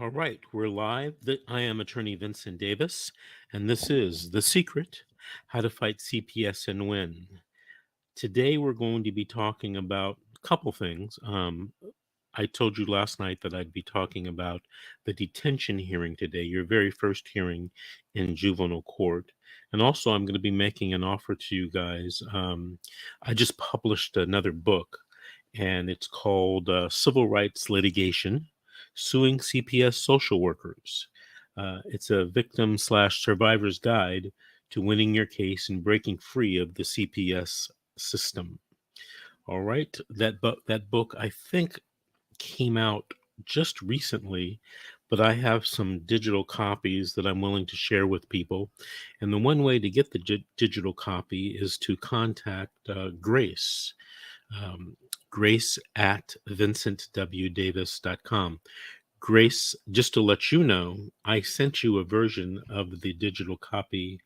All right, we're live. I am attorney Vincent Davis, and this is The Secret: How to Fight CPS and Win. Today, we're going to be talking about a couple things. I told you last night that I'd be talking about the detention hearing today, your very first hearing in juvenile court. And also, I'm going to be making an offer to you guys. I just published another book, and it's called Civil Rights Litigation: Suing CPS Social Workers. It's a victim slash survivor's guide to winning your case and breaking free of the CPS system. All right, that book I think came out just recently, but I have some digital copies that I'm willing to share with people. And the one way to get the digital copy is to contact Grace. Um, Grace at vincentwdavis.com. Grace, just to let you know, I sent you a version of the digital copy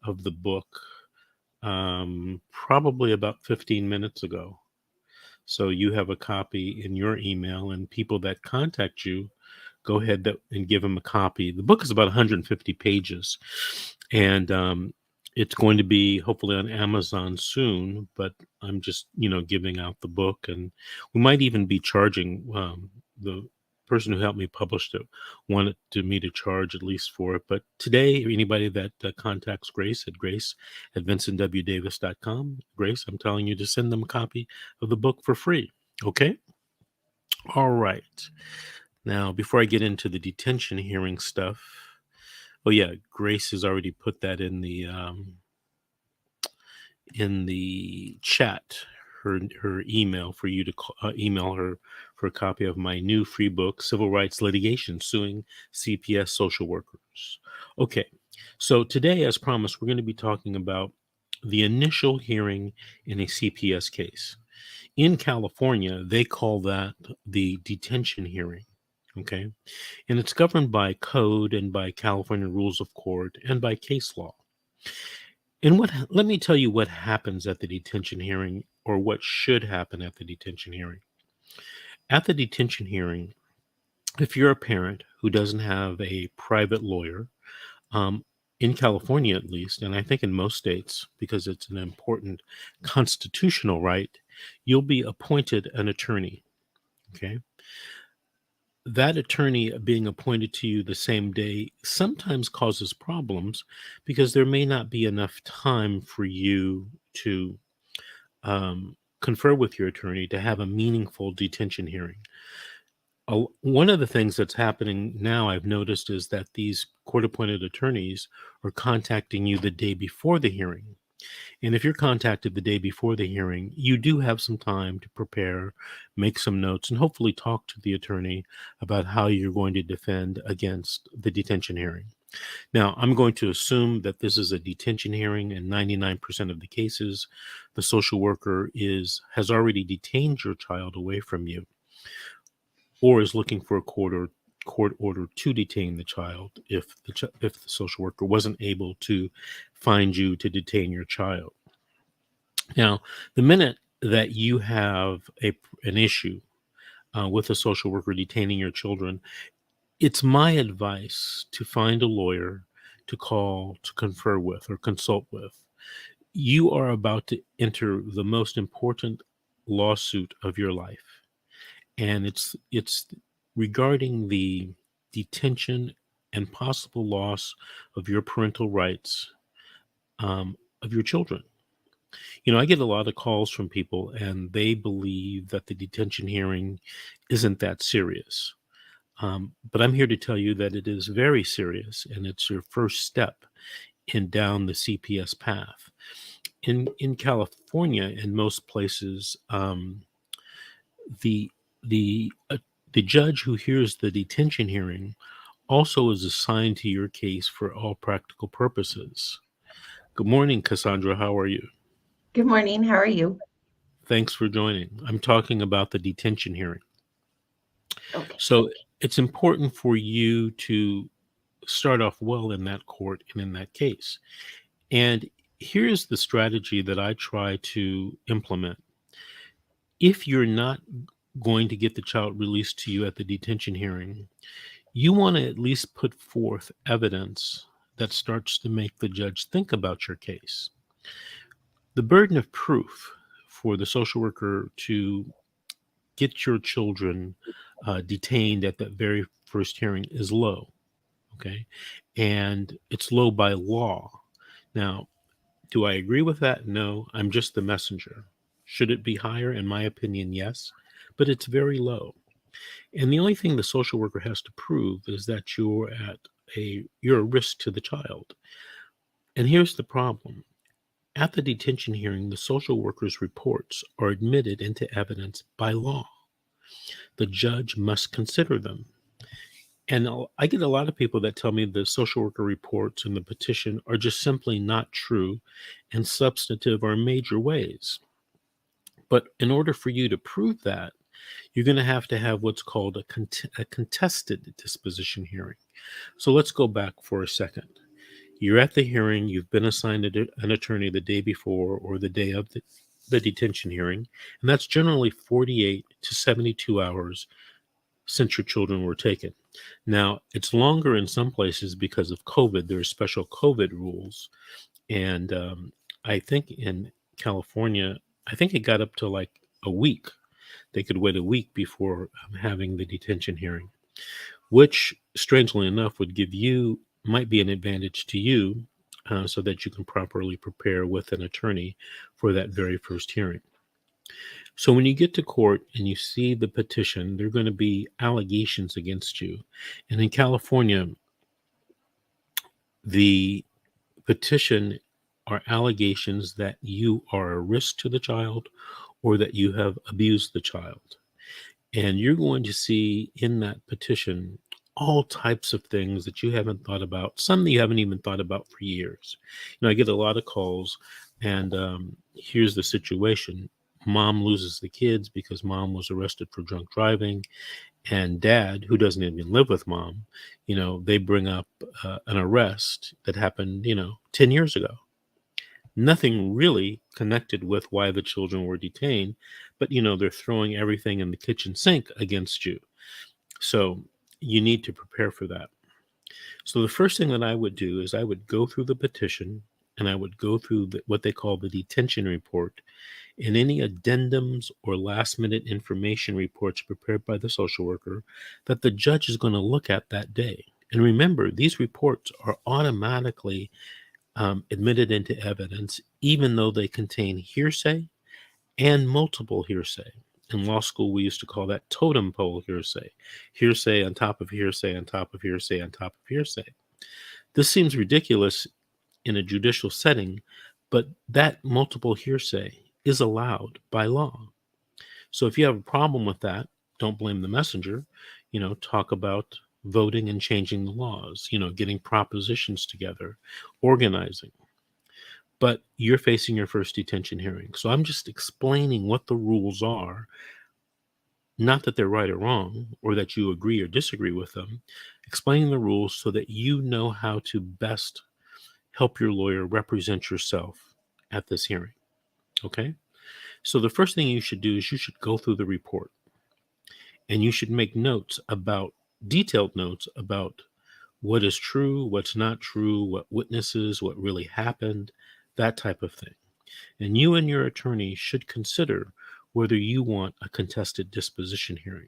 of the book probably about 15 minutes ago. So you have a copy in your email, and people that contact you, go ahead and give them a copy. The book is about 150 pages, and it's going to be hopefully on Amazon soon. But I'm just giving out the book, and we might even be charging. The person who helped me publish it wanted me to charge at least for it. But today, anybody that contacts Grace at vincentwdavis.com, Grace, I'm telling you to send them a copy of the book for free. Okay? All right. Now, before I get into the detention hearing stuff, oh yeah, Grace has already put that in the chat. Her email for you to email her for a copy of my new free book, Civil Rights Litigation: Suing CPS Social Workers. Okay, so today, as promised, we're going to be talking about the initial hearing in a CPS case. In California, they call that the detention hearing. Okay. And it's governed by code and by California rules of court and by case law. And let me tell you what happens at the detention hearing, or what should happen at the detention hearing. At the detention hearing, if you're a parent who doesn't have a private lawyer, um, in California at least, and I think in most states, because it's an important constitutional right, you'll be appointed an attorney. Okay. That attorney being appointed to you the same day sometimes causes problems because there may not be enough time for you to confer with your attorney to have a meaningful detention hearing. One of the things that's happening now, I've noticed, is that these court-appointed attorneys are contacting you the day before the hearing. And if you're contacted the day before the hearing, you do have some time to prepare, make some notes, and hopefully talk to the attorney about how you're going to defend against the detention hearing. Now, I'm going to assume that this is a detention hearing. In 99% of the cases, the social worker has already detained your child away from you, or is looking for a court order to detain the child if the social worker wasn't able to find you to detain your child. Now, the minute that you have an issue with a social worker detaining your children, it's my advice to find a lawyer to call to confer with or consult with. You are about to enter the most important lawsuit of your life, and it's regarding the detention and possible loss of your parental rights of your children. I get a lot of calls from people, and they believe that the detention hearing isn't that serious. But I'm here to tell you that it is very serious, and it's your first step down the CPS path. In California, in most places, the the uh, the judge who hears the detention hearing also is assigned to your case for all practical purposes. Good morning, Cassandra. How are you? Good morning. How are you? Thanks for joining. I'm talking about the detention hearing. Okay. So it's important for you to start off well in that court and in that case. And here's the strategy that I try to implement. If you're not going to get the child released to you at the detention hearing, you want to at least put forth evidence that starts to make the judge think about your case. The burden of proof for the social worker to get your children detained at that very first hearing is low, okay? And it's low by law. Now, do I agree with that? No, I'm just the messenger. Should it be higher? In my opinion, yes, but it's very low. And the only thing the social worker has to prove is that you're a risk to the child. And here's the problem. At the detention hearing, the social worker's reports are admitted into evidence by law. The judge must consider them. And I get a lot of people that tell me the social worker reports and the petition are just simply not true and substantive or in major ways. But in order for you to prove that, you're going to have what's called a contested disposition hearing. So let's go back for a second. You're at the hearing, you've been assigned an attorney the day before or the day of the detention hearing, and that's generally 48 to 72 hours since your children were taken. Now, it's longer in some places because of COVID. There are special COVID rules. And I think in California, I think it got up to like a week. They could wait a week before having the detention hearing, which, strangely enough, might be an advantage to you so that you can properly prepare with an attorney for that very first hearing. So when you get to court and you see the petition, there are going to be allegations against you. And in California, the petition are allegations that you are a risk to the child or that you have abused the child. And you're going to see in that petition all types of things that you haven't thought about, some that you haven't even thought about for years. I get a lot of calls, and here's the situation. Mom loses the kids because mom was arrested for drunk driving, and dad, who doesn't even live with mom, they bring up an arrest that happened, 10 years ago. Nothing really connected with why the children were detained, but they're throwing everything in the kitchen sink against you. So you need to prepare for that. So the first thing that I would do is I would go through the petition and I would go through what they call the detention report and any addendums or last minute information reports prepared by the social worker that the judge is going to look at that day. And remember, these reports are automatically admitted into evidence, even though they contain hearsay and multiple hearsay. In law school, we used to call that totem pole hearsay. Hearsay on top of hearsay on top of hearsay on top of hearsay. This seems ridiculous in a judicial setting, but that multiple hearsay is allowed by law. So if you have a problem with that, don't blame the messenger. Talk about voting and changing the laws, getting propositions together, organizing. But you're facing your first detention hearing. So I'm just explaining what the rules are, not that they're right or wrong, or that you agree or disagree with them, explaining the rules so that you know how to best help your lawyer represent yourself at this hearing. Okay? So the first thing you should do is you should go through the report and you should make detailed notes about what is true, what's not true, what witnesses, what really happened, that type of thing. And you and your attorney should consider whether you want a contested disposition hearing.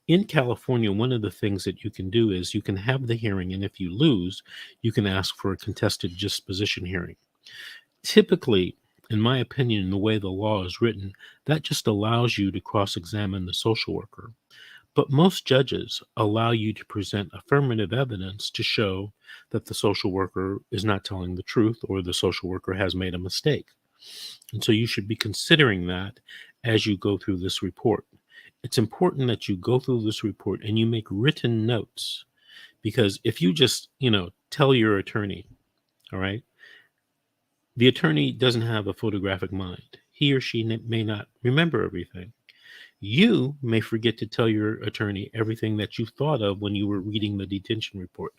In California, one of the things that you can do is you can have the hearing, and if you lose, you can ask for a contested disposition hearing. Typically, in my opinion, the way the law is written, that just allows you to cross-examine the social worker. But most judges allow you to present affirmative evidence to show that the social worker is not telling the truth or the social worker has made a mistake. And so you should be considering that as you go through this report. It's important that you go through this report and you make written notes, because if you just, tell your attorney, all right, the attorney doesn't have a photographic mind. He or she may not remember everything. You may forget to tell your attorney everything that you thought of when you were reading the detention report.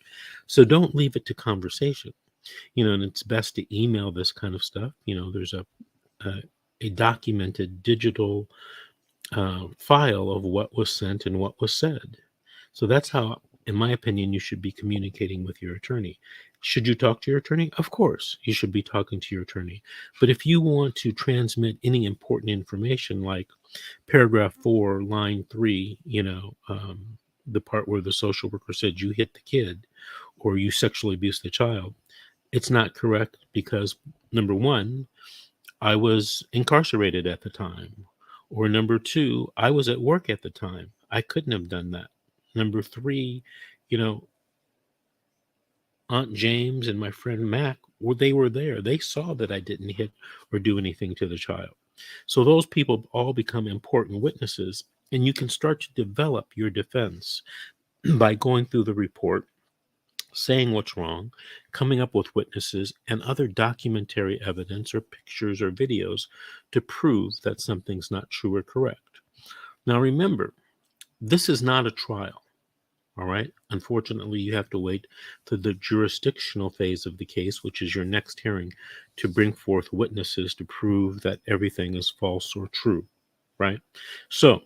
So don't leave it to conversation. And it's best to email this kind of stuff. There's a documented digital file of what was sent and what was said. So that's how in my opinion, you should be communicating with your attorney. Should you talk to your attorney? Of course, you should be talking to your attorney. But if you want to transmit any important information, like paragraph 4, line 3, the part where the social worker said you hit the kid or you sexually abused the child, it's not correct because, number one, I was incarcerated at the time. Or number two, I was at work at the time. I couldn't have done that. Number three, you know, Aunt James and my friend Mac, they were there. They saw that I didn't hit or do anything to the child. So those people all become important witnesses, and you can start to develop your defense by going through the report, saying what's wrong, coming up with witnesses and other documentary evidence or pictures or videos to prove that something's not true or correct. Now remember, this is not a trial. All right. Unfortunately, you have to wait to the jurisdictional phase of the case, which is your next hearing, to bring forth witnesses to prove that everything is false or true. Right. So,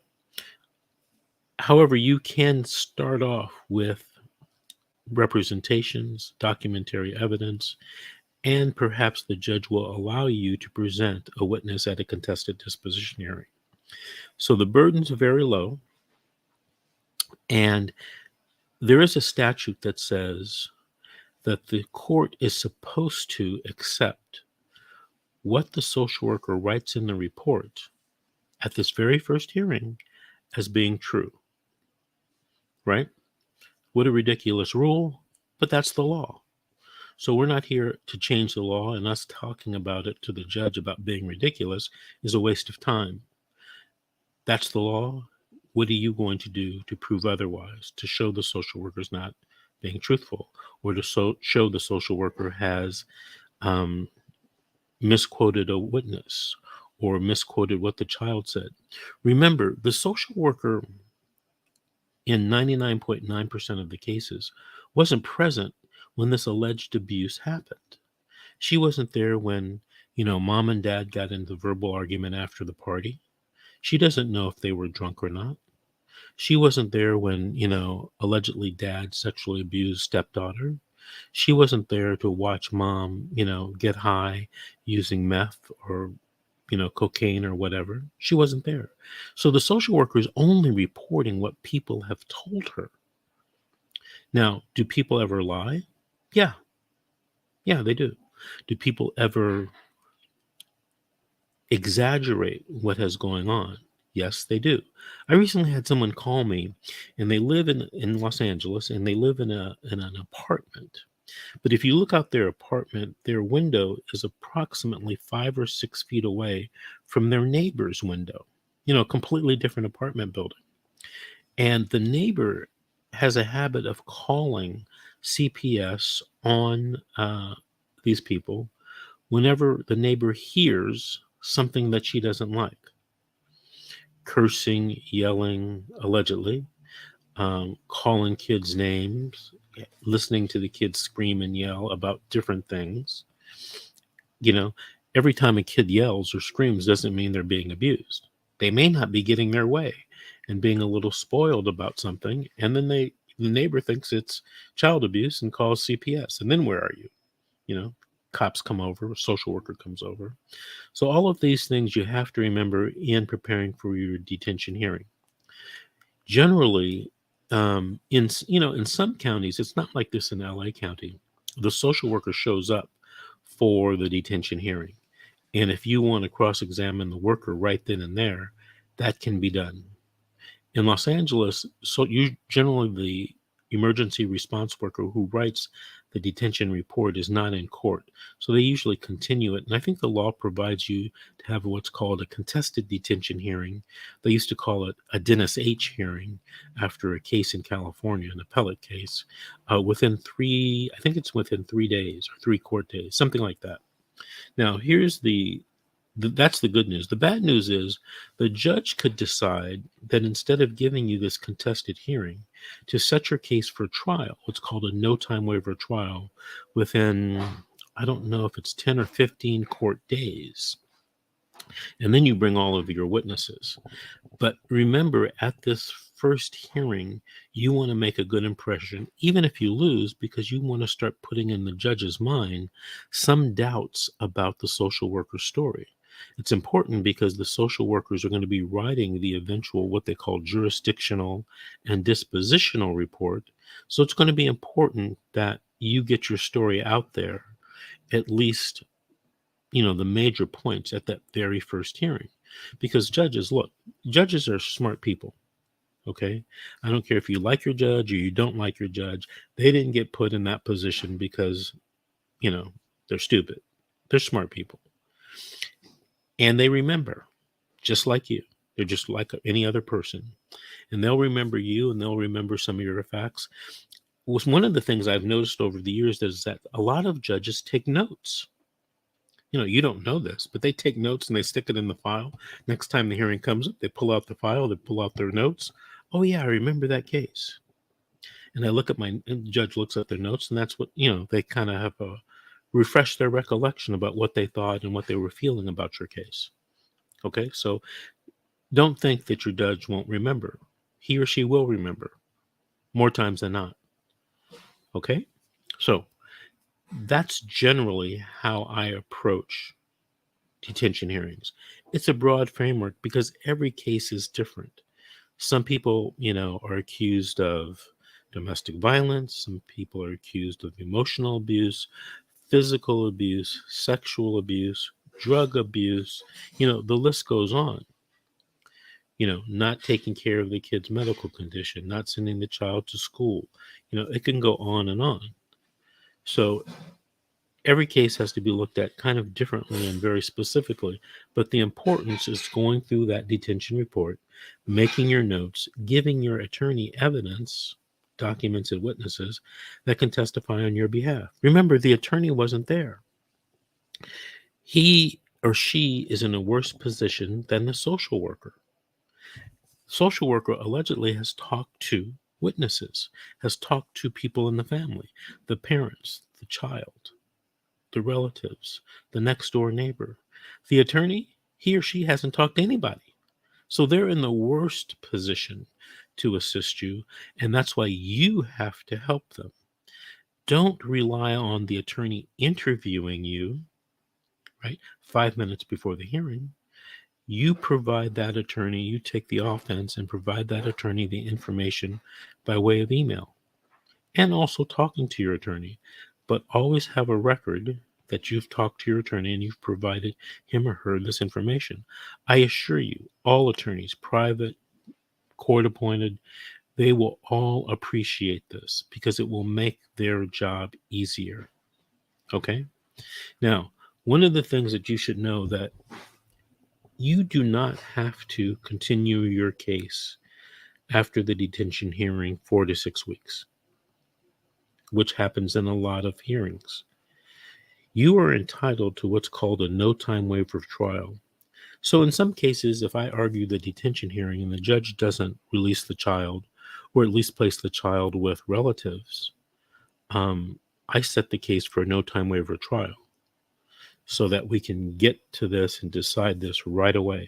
however, you can start off with representations, documentary evidence, and perhaps the judge will allow you to present a witness at a contested disposition hearing. So the burdens are very low, and there is a statute that says that the court is supposed to accept what the social worker writes in the report at this very first hearing as being true. Right? What a ridiculous rule, but that's the law. So we're not here to change the law, and us talking about it to the judge about being ridiculous is a waste of time. That's the law. What are you going to do to prove otherwise, to show the social worker's not being truthful, or to show the social worker has misquoted a witness or misquoted what the child said? Remember, the social worker in 99.9% of the cases wasn't present when this alleged abuse happened. She wasn't there when, mom and dad got into verbal argument after the party. She doesn't know if they were drunk or not. She wasn't there when, allegedly dad sexually abused stepdaughter. She wasn't there to watch mom, get high using meth or, cocaine or whatever. She wasn't there. So the social worker is only reporting what people have told her. Now, do people ever lie? Yeah. Yeah, they do. Do people ever exaggerate what has going on? Yes, they do. I recently had someone call me, and they live in Los Angeles, and they live in an apartment. But if you look out their apartment, their window is approximately 5 or 6 feet away from their neighbor's window. A completely different apartment building. And the neighbor has a habit of calling CPS on these people whenever the neighbor hears something that she doesn't like. Cursing, yelling, allegedly, calling kids names, listening to the kids scream and yell about different things. Every time a kid yells or screams doesn't mean they're being abused. They may not be getting their way and being a little spoiled about something, and then the neighbor thinks it's child abuse and calls CPS. And then where are you? Cops come over, a social worker comes over. So all of these things you have to remember in preparing for your detention hearing. Generally, in some counties, it's not like this in LA County. The social worker shows up for the detention hearing. And if you want to cross-examine the worker right then and there, that can be done. In Los Angeles, generally the emergency response worker who writes the detention report is not in court. So they usually continue it. And I think the law provides you to have what's called a contested detention hearing. They used to call it a Dennis H. hearing after a case in California, an appellate case, within 3 days or 3 court days, something like that. Now, here's that's the good news. The bad news is the judge could decide that instead of giving you this contested hearing, to set your case for trial, what's called a no-time waiver trial, within, I don't know if it's 10 or 15 court days. And then you bring all of your witnesses. But remember, at this first hearing, you want to make a good impression, even if you lose, because you want to start putting in the judge's mind some doubts about the social worker story. It's important because the social workers are going to be writing the eventual, what they call jurisdictional and dispositional report. So it's going to be important that you get your story out there, at least, the major points at that very first hearing. Because judges are smart people. Okay. I don't care if you like your judge or you don't like your judge. They didn't get put in that position because, they're stupid. They're smart people. And they remember, just like you. They're just like any other person. And they'll remember you and they'll remember some of your facts. One of the things I've noticed over the years is that a lot of judges take notes. You don't know this, but they take notes and they stick it in the file. Next time the hearing comes up, they pull out the file, they pull out their notes. Oh, yeah, I remember that case. And the judge looks at their notes, and that's what, they kind of have refresh their recollection about what they thought and what they were feeling about your case. Okay, so don't think that your judge won't remember. He or she will remember more times than not. Okay, so that's generally how I approach detention hearings. It's a broad framework because every case is different. Some people, are accused of domestic violence. Some people are accused of emotional abuse, physical abuse, sexual abuse, drug abuse. The list goes on. Not taking care of the kid's medical condition, not sending the child to school. It can go on and on. So every case has to be looked at kind of differently and very specifically, but the importance is going through that detention report, making your notes, giving your attorney evidence, documents and witnesses that can testify on your behalf. Remember, the attorney wasn't there. He or she is in a worse position than the social worker. Social worker allegedly has talked to witnesses, has talked to people in the family, the parents, the child, the relatives, the next door neighbor. The attorney, he or she hasn't talked to anybody. So they're in the worst position to assist you, and that's why you have to help them. Don't rely on the attorney interviewing you, right? 5 minutes before the hearing. You provide that attorney, you take the offense and provide that attorney the information by way of email and also talking to your attorney. But always have a record that you've talked to your attorney and you've provided him or her this information. I assure you, all attorneys, private, court appointed, they will all appreciate this because it will make their job easier. Okay? Now, one of the things that you should know that you do not have to continue your case after the detention hearing 4 to 6 weeks, which happens in a lot of hearings. You are entitled to what's called a no-time waiver of trial. So in some cases, if I argue the detention hearing and the judge doesn't release the child, or at least place the child with relatives, I set the case for a no-time waiver of trial so that we can get to this and decide this right away.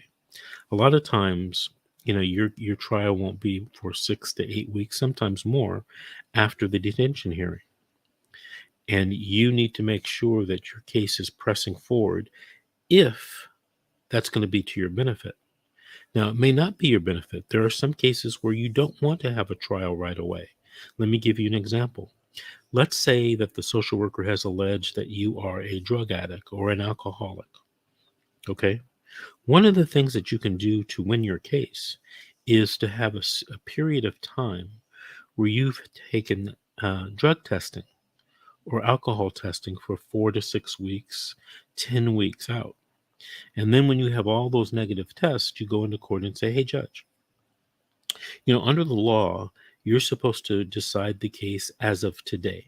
A lot of times, your trial won't be for 6 to 8 weeks, sometimes more, after the detention hearing. And you need to make sure that your case is pressing forward if that's going to be to your benefit. Now, it may not be your benefit. There are some cases where you don't want to have a trial right away. Let me give you an example. Let's say that the social worker has alleged that you are a drug addict or an alcoholic. Okay? One of the things that you can do to win your case is to have a period of time where you've taken drug testing or alcohol testing for 4 to 6 weeks, 10 weeks out. And then when you have all those negative tests, you go into court and say, hey, judge, under the law, you're supposed to decide the case as of today.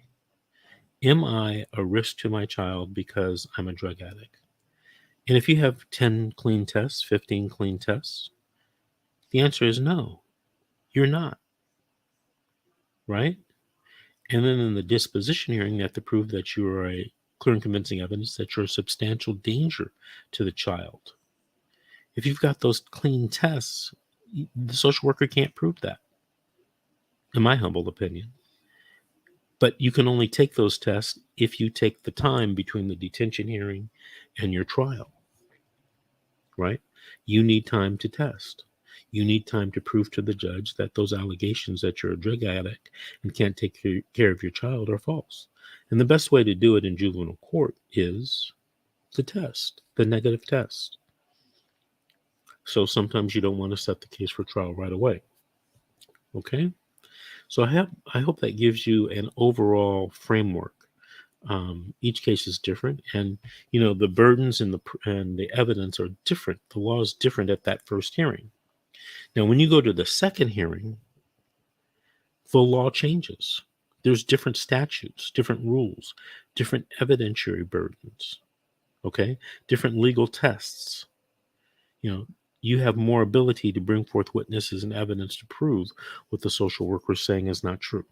Am I a risk to my child because I'm a drug addict? And if you have 10 clean tests, 15 clean tests, the answer is no, you're not. Right? And then in the disposition hearing, you have to prove that you are a clear and convincing evidence that you're a substantial danger to the child. If you've got those clean tests, the social worker can't prove that. in my humble opinion. But you can only take those tests if you take the time between the detention hearing and your trial, right? You need time to test. You need time to prove to the judge that those allegations that you're a drug addict and can't take care of your child are false. And the best way to do it in juvenile court is the test, the negative test. So sometimes you don't want to set the case for trial right away. Okay? So I hope that gives you an overall framework. Each case is different, and the burdens and the evidence are different. The law is different at that first hearing. Now, when you go to the second hearing, the law changes. There's different statutes, different rules, different evidentiary burdens. Okay, different legal tests. You have more ability to bring forth witnesses and evidence to prove what the social worker is saying is not true.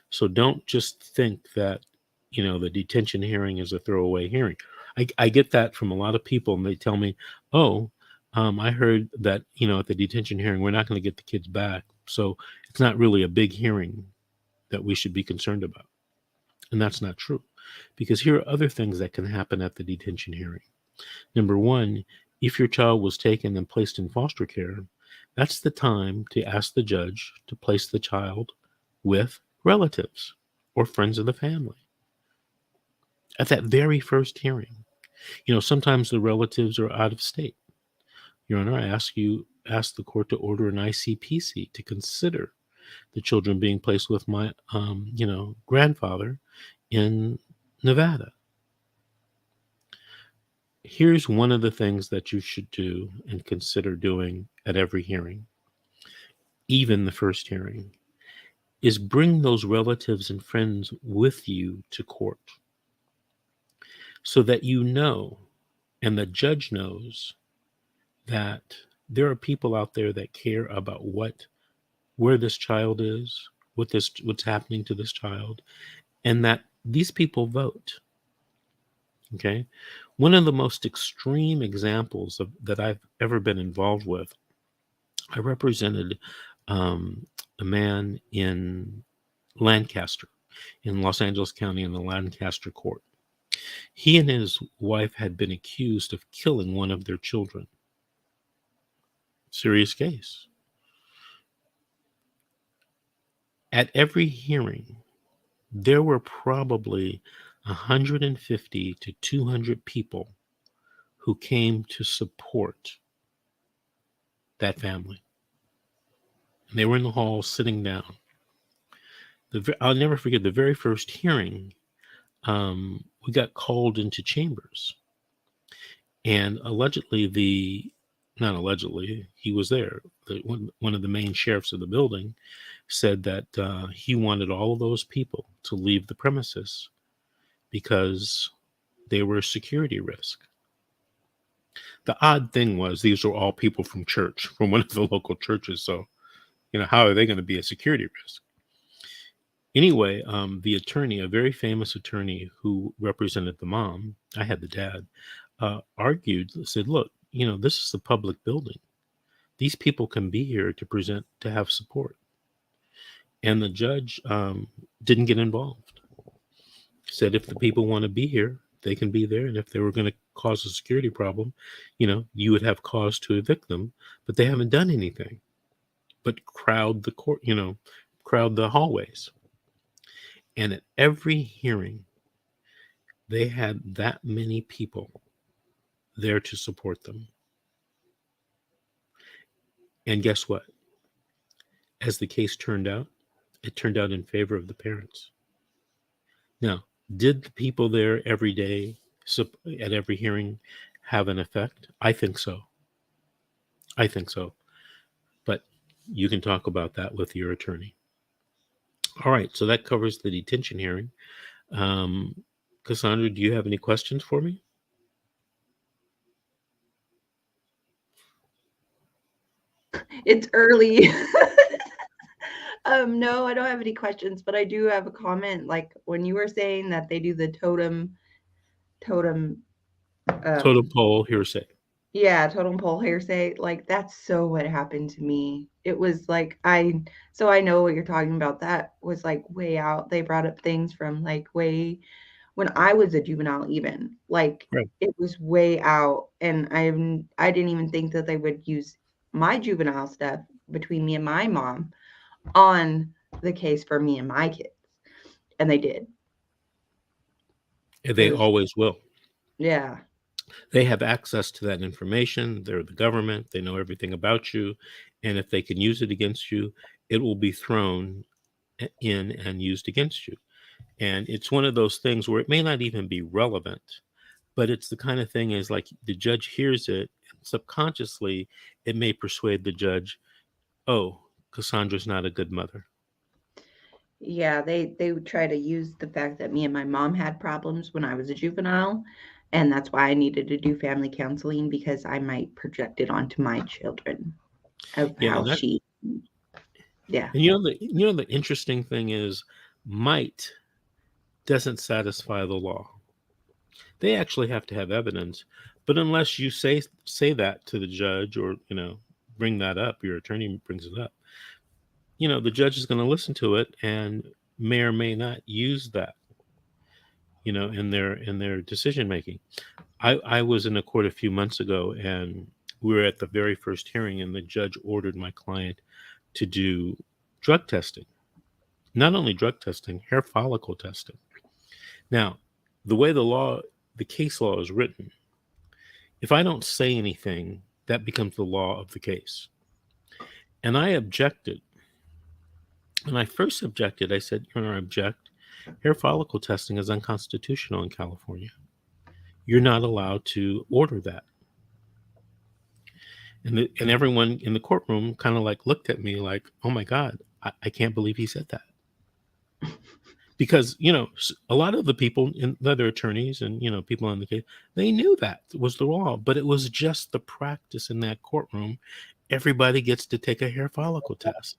So don't just think that, the detention hearing is a throwaway hearing. I get that from a lot of people, and they tell me, oh, I heard that, at the detention hearing, we're not going to get the kids back. So it's not really a big hearing that we should be concerned about. And that's not true, because here are other things that can happen at the detention hearing. Number one, if your child was taken and placed in foster care, that's the time to ask the judge to place the child with relatives or friends of the family. At that very first hearing, sometimes the relatives are out of state. Your Honor, I ask the court to order an ICPC to consider the children being placed with my, grandfather in Nevada. Here's one of the things that you should do and consider doing at every hearing, even the first hearing, is bring those relatives and friends with you to court so that and the judge knows, that there are people out there that care about where this child is, what's happening to this child, and that these people vote. Okay? One of the most extreme examples that I've ever been involved with, I represented a man in Lancaster, in Los Angeles County, in the Lancaster court. He and his wife had been accused of killing one of their children. Serious case. At every hearing, there were probably 150 to 200 people who came to support that family. And they were in the hall sitting down. I'll never forget the very first hearing. We got called into chambers, and not allegedly, he was there. One of the main sheriffs of the building said that he wanted all of those people to leave the premises because they were a security risk. The odd thing was, these were all people from church, from one of the local churches. So, how are they going to be a security risk? Anyway, the attorney, a very famous attorney who represented the mom, I had the dad, said, look, this is a public building. These people can be here to have support. And the judge didn't get involved. Said if the people want to be here, they can be there. And if they were going to cause a security problem, you would have cause to evict them. But they haven't done anything but crowd the court, crowd the hallways. And at every hearing, they had that many people there to support them. And guess what? As the case turned out, it turned out in favor of the parents. Now, did the people there every day at every hearing have an effect? I think so. But you can talk about that with your attorney. All right, so that covers the detention hearing. Cassandra, do you have any questions for me? It's early. No, I don't have any questions, but I do have a comment. Like when you were saying that they do the totem Totem pole hearsay. Yeah, totem pole hearsay. Like that's so what happened to me. It was like so I know what you're talking about. That was like way out. They brought up things from like way when I was a juvenile even. Like Right. it was way out and I didn't even think that they would use my juvenile stuff between me and my mom on the case for me and my kids. And they did. It They was always will. yeah. They have access to that information. They're the government. They know everything about you. And if they can use it against you, it will be thrown in and used against you. And it's one of those things where it may not even be relevant, but it's the kind of thing is like the judge hears it, and subconsciously, it may persuade the judge, oh, Cassandra's not a good mother. Yeah, they would try to use the fact that me and my mom had problems when I was a juvenile, and that's why I needed to do family counseling because I might project it onto my children of Yeah, how and that she yeah. and the interesting thing is might doesn't satisfy the law. They actually have to have evidence, but unless you say that to the judge or bring that up, your attorney brings it up, the judge is going to listen to it and may or may not use that in their decision making. I was in a court a few months ago and we were at the very first hearing and the judge ordered my client to do drug testing. Not only drug testing, hair follicle testing. Now, the way the case law is written, if I don't say anything, that becomes the law of the case. And I objected. And I first objected. I said, Your Honor, I object. Hair follicle testing is unconstitutional in California. You're not allowed to order that. And everyone in the courtroom kind of like looked at me like, oh my God, I can't believe he said that. Because, a lot of the people in the other attorneys and, people on the case, they knew that was the law, but it was just the practice in that courtroom. Everybody gets to take a hair follicle test.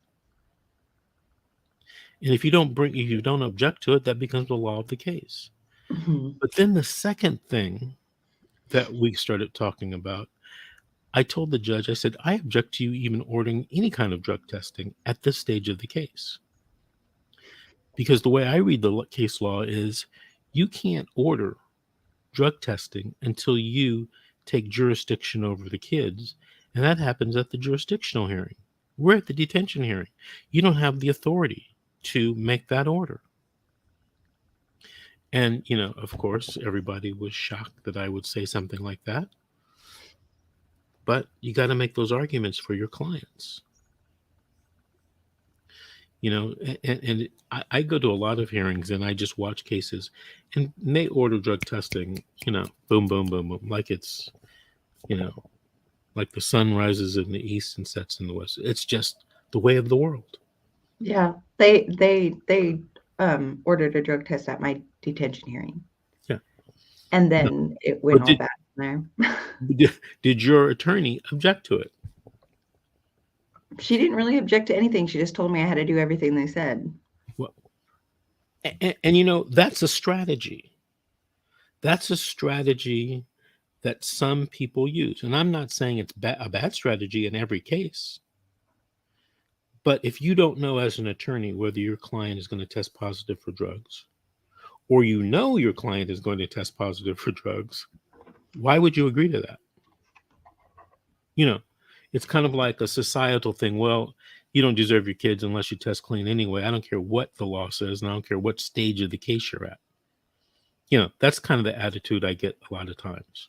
And if you don't object to it, that becomes the law of the case. Mhm. But then the second thing that we started talking about, I told the judge, I said, I object to you even ordering any kind of drug testing at this stage of the case. Because the way I read the case law is you can't order drug testing until you take jurisdiction over the kids. And that happens at the jurisdictional hearing. We're at the detention hearing. You don't have the authority to make that order. And, of course, everybody was shocked that I would say something like that. But you got to make those arguments for your clients. And I go to a lot of hearings and I just watch cases and they order drug testing, boom, boom, boom, boom, like it's, like the sun rises in the east and sets in the west. It's just the way of the world. Yeah. They ordered a drug test at my detention hearing. Yeah. And No, then it went but all bad from there. did your attorney object to it? She didn't really object to anything. She just told me I had to do everything they said. Well, and that's a strategy. That's a strategy that some people use. And I'm not saying it's a bad strategy in every case. But if you don't know as an attorney whether your client is going to test positive for drugs, or your client is going to test positive for drugs, why would you agree to that? It's kind of like a societal thing. Well, you don't deserve your kids unless you test clean anyway. I don't care what the law says, and I don't care what stage of the case you're at. That's kind of the attitude I get a lot of times.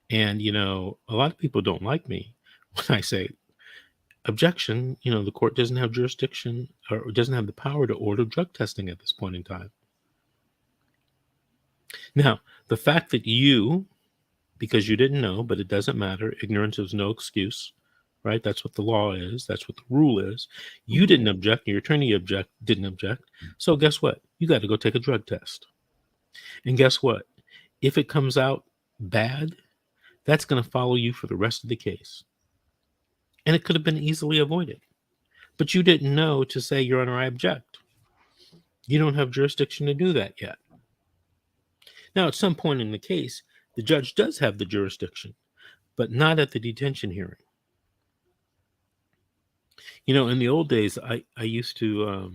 And, a lot of people don't like me when I say, objection, the court doesn't have jurisdiction or doesn't have the power to order drug testing at this point in time. Now, the fact that because you didn't know, but it doesn't matter, ignorance is no excuse, right? That's what the law is. That's what the rule is. You didn't object, your attorney didn't object. So guess what? You got to go take a drug test. And guess what? If it comes out bad, that's going to follow you for the rest of the case. And it could have been easily avoided. But you didn't know to say, Your Honor, I object. You don't have jurisdiction to do that yet. Now, at some point in the case, the judge does have the jurisdiction. but not at the detention hearing. In the old days, I used to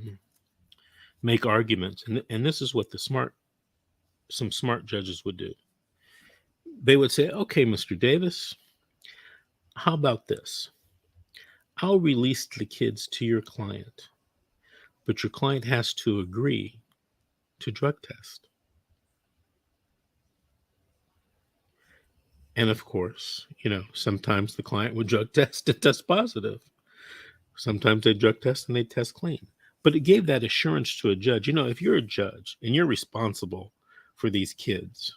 make arguments, and this is what some smart judges would do. They would say, "Okay, Mr. Davis, how about this? I'll release the kids to your client, but your client has to agree to drug test." And of course, sometimes the client would drug test and test positive. Sometimes they drug test and they test clean. But it gave that assurance to a judge. If you're a judge and you're responsible for these kids,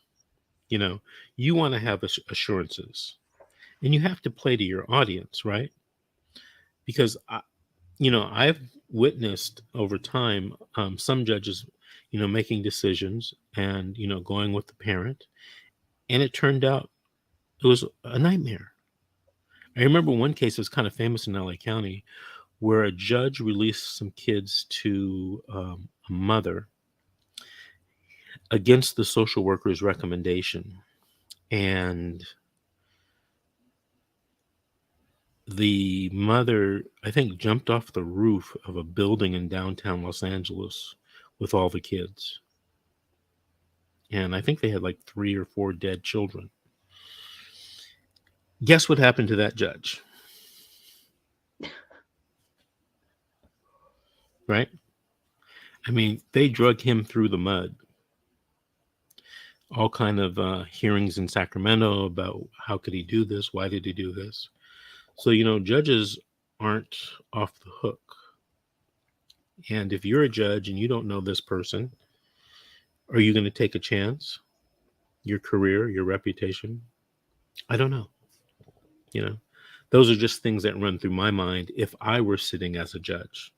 you want to have assurances, and you have to play to your audience, right? Because I've witnessed over time some judges, making decisions and going with the parent, and it turned out it was a nightmare. I remember one case that was kind of famous in LA County where a judge released some kids to a mother against the social worker's recommendation. And the mother, I think, jumped off the roof of a building in downtown Los Angeles with all the kids. And I think they had like 3 or 4 dead children. Guess what happened to that judge? Right? I mean, they drug him through the mud. All kind of hearings in Sacramento about how could he do this? Why did he do this? So, judges aren't off the hook. And if you're a judge and you don't know this person, are you going to take a chance? Your career, your reputation? I don't know. Those are just things that run through my mind if I were sitting as a judge.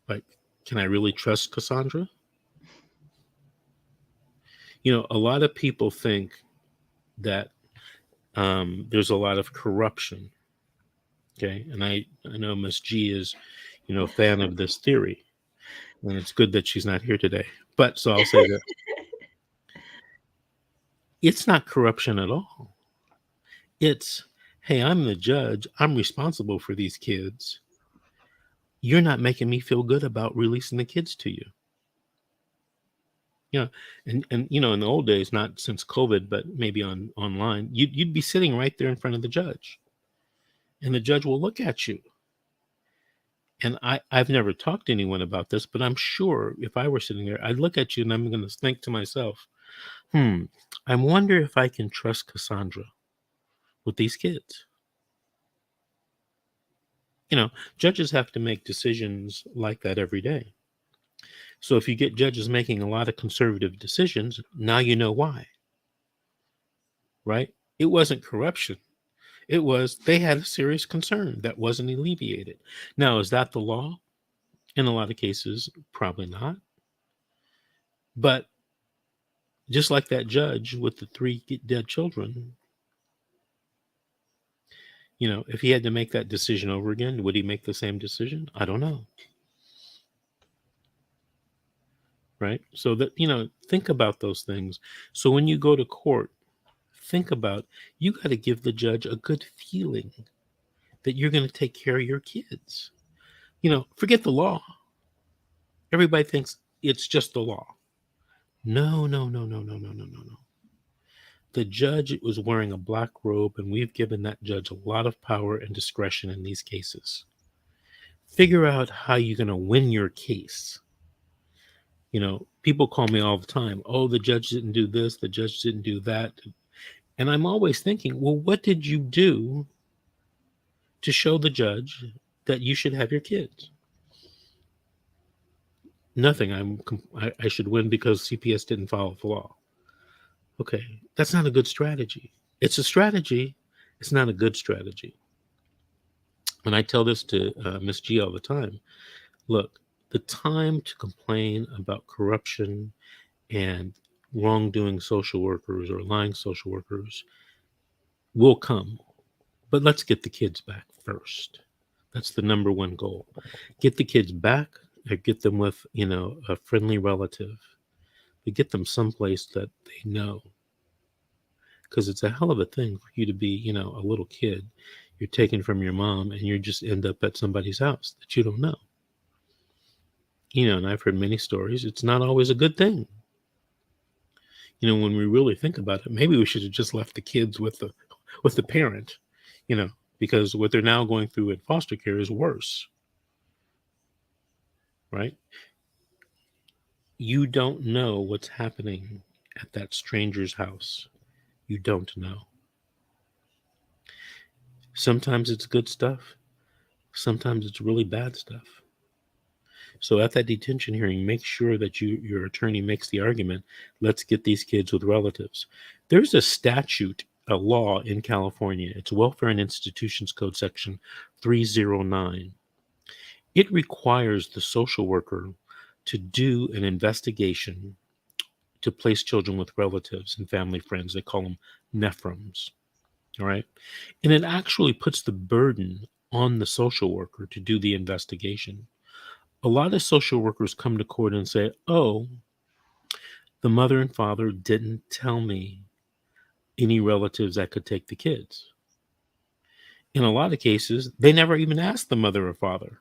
Like, can I really trust Cassandra? A lot of people think that there's a lot of corruption. Okay. And I know Miss G is, a fan of this theory. And it's good that she's not here today. But so I'll say that it's not corruption at all. It's, hey, I'm the judge. I'm responsible for these kids. You're not making me feel good about releasing the kids to you. And in the old days, not since COVID, but maybe online, you'd be sitting right there in front of the judge. And the judge will look at you. And I've never talked to anyone about this, but I'm sure if I were sitting there, I'd look at you and I'm going to think to myself, I wonder if I can trust Cassandra with these kids. Judges have to make decisions like that every day. So if you get judges making a lot of conservative decisions, now you know why. Right? It wasn't corruption. It was they had a serious concern that wasn't alleviated. Now, is that the law? In a lot of cases, probably not. But just like that judge with the 3 dead children, if he had to make that decision over again, would he make the same decision? I don't know. Right? So that, think about those things. So when you go to court, think about, you got to give the judge a good feeling that you're going to take care of your kids. Forget the law. Everybody thinks it's just the law. No. The judge was wearing a black robe, and we've given that judge a lot of power and discretion in these cases. Figure out how you're going to win your case. People call me all the time, oh, the judge didn't do this, the judge didn't do that. And I'm always thinking, well, what did you do to show the judge that you should have your kids? Nothing. I should win because CPS didn't follow the law. Okay, that's not a good strategy. It's a strategy. It's not a good strategy. And I tell this to Miss G all the time. Look, the time to complain about corruption and wrongdoing social workers or lying social workers will come. But let's get the kids back first. That's the number one goal. Get the kids back or get them with, a friendly relative. But get them someplace that they know. because it's a hell of a thing for you to be, a little kid. You're taken from your mom and you just end up at somebody's house that you don't know. And I've heard many stories. It's not always a good thing. When we really think about it, maybe we should have just left the kids with the parent, because what they're now going through in foster care is worse, right? You don't know what's happening at that stranger's house. You don't know. Sometimes it's good stuff. Sometimes it's really bad stuff. So at that detention hearing, make sure that your attorney makes the argument, let's get these kids with relatives. There's a statute, a law in California. It's Welfare and Institutions Code Section 309. It requires the social worker to do an investigation to place children with relatives and family friends. They call them NEFRMs. All right. And it actually puts the burden on the social worker to do the investigation. A lot of social workers come to court and say, oh, the mother and father didn't tell me any relatives that could take the kids. In a lot of cases, they never even asked the mother or father.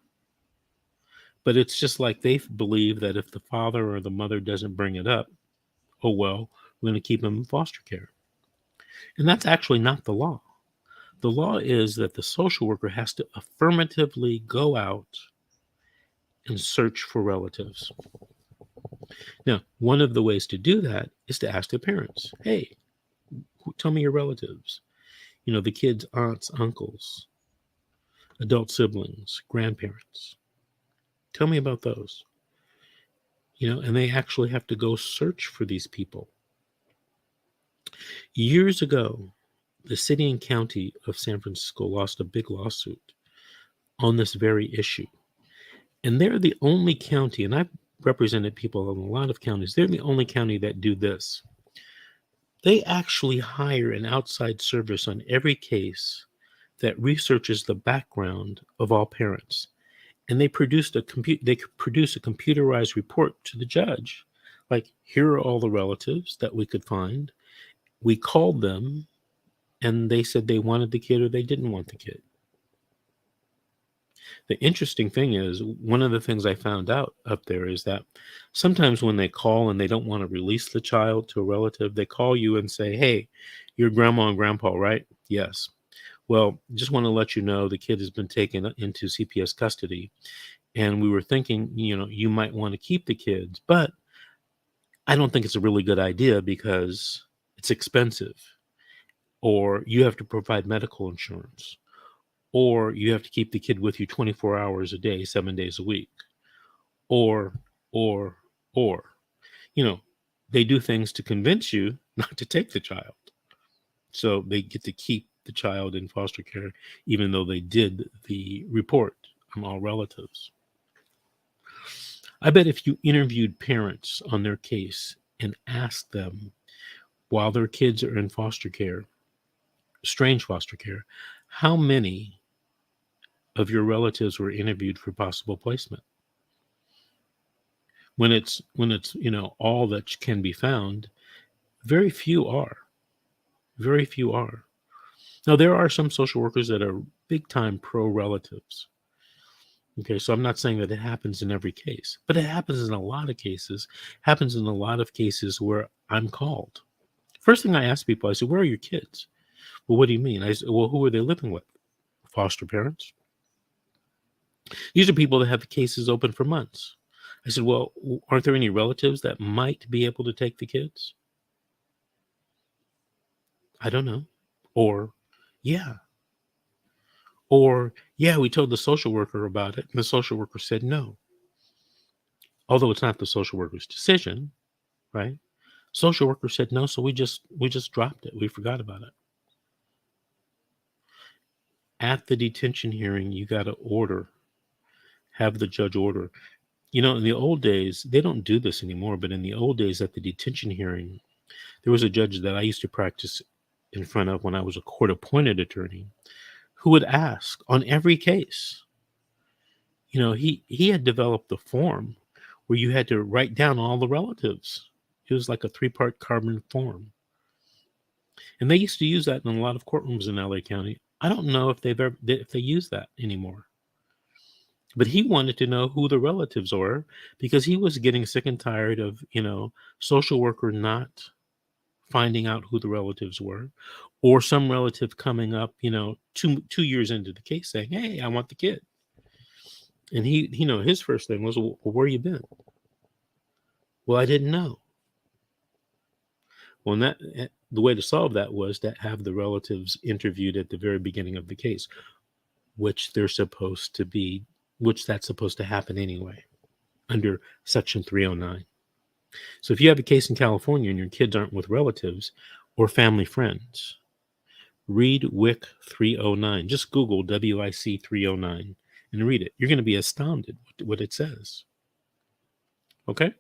But it's just like they believe that if the father or the mother doesn't bring it up, oh, well, we're going to keep them in foster care. And that's actually not the law. The law is that the social worker has to affirmatively go out and search for relatives. Now, one of the ways to do that is to ask the parents, hey, tell me your relatives. The kids' aunts, uncles, adult siblings, grandparents. Tell me about those. And they actually have to go search for these people. Years ago, the city and county of San Francisco lost a big lawsuit on this very issue. And they're the only county, and I've represented people in a lot of counties, they're the only county that do this. They actually hire an outside service on every case that researches the background of all parents. And they produce a computerized report to the judge. Like, here are all the relatives that we could find. We called them, and they said they wanted the kid or they didn't want the kid. The interesting thing is, one of the things I found out up there is that sometimes when they call and they don't want to release the child to a relative, they call you and say, hey, you're grandma and grandpa, right? Yes. Well, just want to let you know the kid has been taken into CPS custody. And we were thinking, you might want to keep the kids, but I don't think it's a really good idea because it's expensive, or you have to provide medical insurance, or you have to keep the kid with you 24 hours a day, 7 days a week, or, they do things to convince you not to take the child. So they get to keep the child in foster care, even though they did the report on all relatives. I bet if you interviewed parents on their case and asked them while their kids are in foster care, strange foster care, how many of your relatives were interviewed for possible placement? When it's all that can be found, very few are. Very few are. Now, there are some social workers that are big time pro relatives. Okay, so I'm not saying that it happens in every case, but it happens in a lot of cases. Happens in a lot of cases where I'm called. First thing I ask people, I say, where are your kids? Well, what do you mean? I say, well, who are they living with? Foster parents. These are people that have cases open for months. I said, well, aren't there any relatives that might be able to take the kids? I don't know. Or, yeah. Or, yeah, we told the social worker about it, and the social worker said no. Although it's not the social worker's decision, right? Social worker said no, so we just dropped it. We forgot about it. At the detention hearing, you got to have the judge order. In the old days, they don't do this anymore, but in the old days at the detention hearing, there was a judge that I used to practice in front of when I was a court-appointed attorney, who would ask on every case. He had developed a form where you had to write down all the relatives. It was like a 3-part carbon form. And they used to use that in a lot of courtrooms in LA County. I don't know if if they use that anymore. But he wanted to know who the relatives were because he was getting sick and tired of, social worker not finding out who the relatives were, or some relative coming up, 2 years into the case saying, "Hey, I want the kid." And his first thing was, "Well, where you been?" "Well, I didn't know." Well, the way to solve that was to have the relatives interviewed at the very beginning of the case, which that's supposed to happen anyway under Section 309. So if you have a case in California and your kids aren't with relatives or family friends, read WIC 309. Just Google WIC 309 and read it. You're going to be astounded what it says. Okay?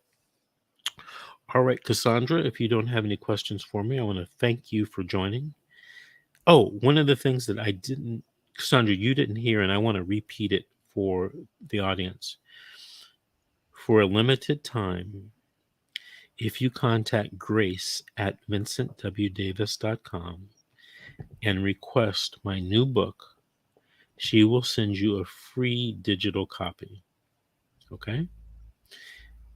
All right, Cassandra, if you don't have any questions for me, I want to thank you for joining. Oh, one of the things that Cassandra, you didn't hear, and I want to repeat it for the audience. For a limited time, if you contact Grace at vincentwdavis.com and request my new book, she will send you a free digital copy. Okay?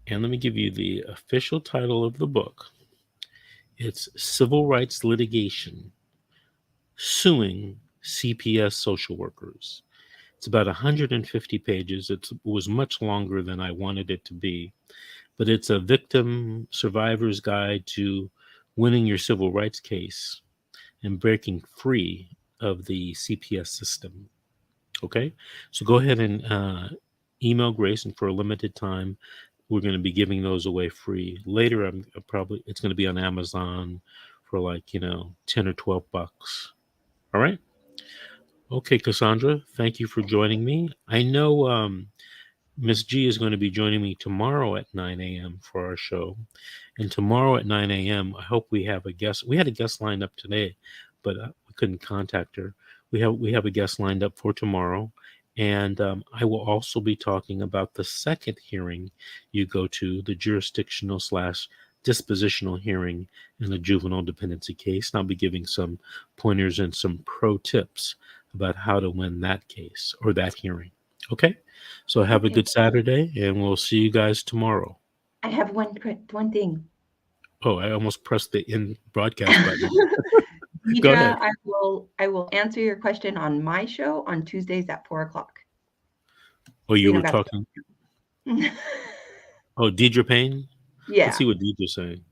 And let me give you the official title of the book. It's Civil Rights Litigation, Suing CPS Social Workers. It's about 150 pages. It was much longer than I wanted it to be, but it's a victim survivor's guide to winning your civil rights case and breaking free of the CPS system. Okay, so go ahead and email Grace, and for a limited time, we're going to be giving those away free. Later, it's going to be on Amazon for like 10 or $12. All right. Okay, Cassandra, thank you for joining me. I know Miss G is going to be joining me tomorrow at 9 a.m. for our show. And tomorrow at 9 a.m., I hope we have a guest. We had a guest lined up today, but we couldn't contact her. We have a guest lined up for tomorrow. And I will also be talking about the second hearing you go to, the jurisdictional/dispositional hearing in a juvenile dependency case. And I'll be giving some pointers and some pro tips about how to win that case or that hearing. Okay? So have a good Saturday, and we'll see you guys tomorrow. I have one thing. Oh, I almost pressed the end broadcast button. Deidre, go ahead. I will answer your question on my show on Tuesdays at 4:00. Oh, you were talking. Oh, Deidre Payne? Yeah. Let's see what Deidre's saying.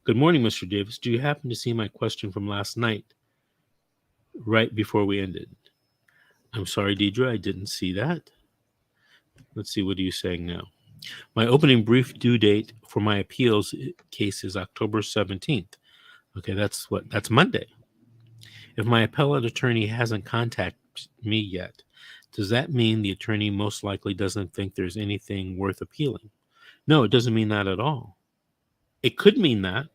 Good morning, Mr. Davis. Do you happen to see my question from last night right before we ended? I'm sorry, Deidre, I didn't see that. Let's see, what are you saying now? My opening brief due date for my appeals case is October 17th. Okay, that's Monday. If my appellate attorney hasn't contacted me yet, does that mean the attorney most likely doesn't think there's anything worth appealing? No, it doesn't mean that at all. It could mean that,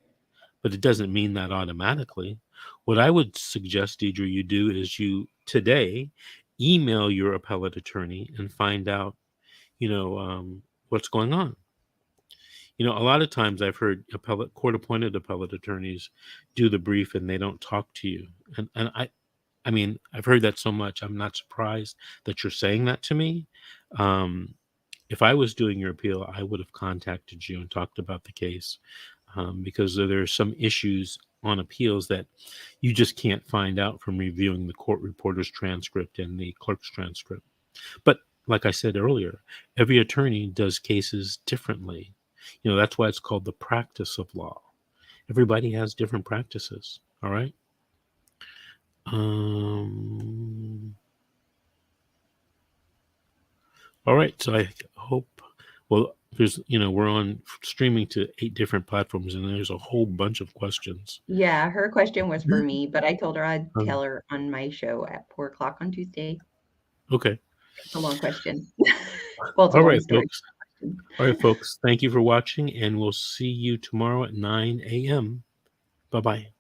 but it doesn't mean that automatically. What I would suggest, Deidre, you do is you today email your appellate attorney and find out, what's going on. A lot of times I've heard court-appointed appellate attorneys do the brief and they don't talk to you. And I mean, I've heard that so much. I'm not surprised that you're saying that to me. If I was doing your appeal, I would have contacted you and talked about the case because there are some issues on appeals that you just can't find out from reviewing the court reporter's transcript and the clerk's transcript. But like I said earlier, every attorney does cases differently. That's why it's called the practice of law. Everybody has different practices. All right. All right. So I hope, there's, we're on streaming to 8 different platforms and there's a whole bunch of questions. Yeah. Her question was for me, but I told her I'd tell her on my show at 4:00 on Tuesday. Okay. It's a long question. Well, it's all right, folks. All right, folks. Thank you for watching, and we'll see you tomorrow at 9 a.m. Bye-bye.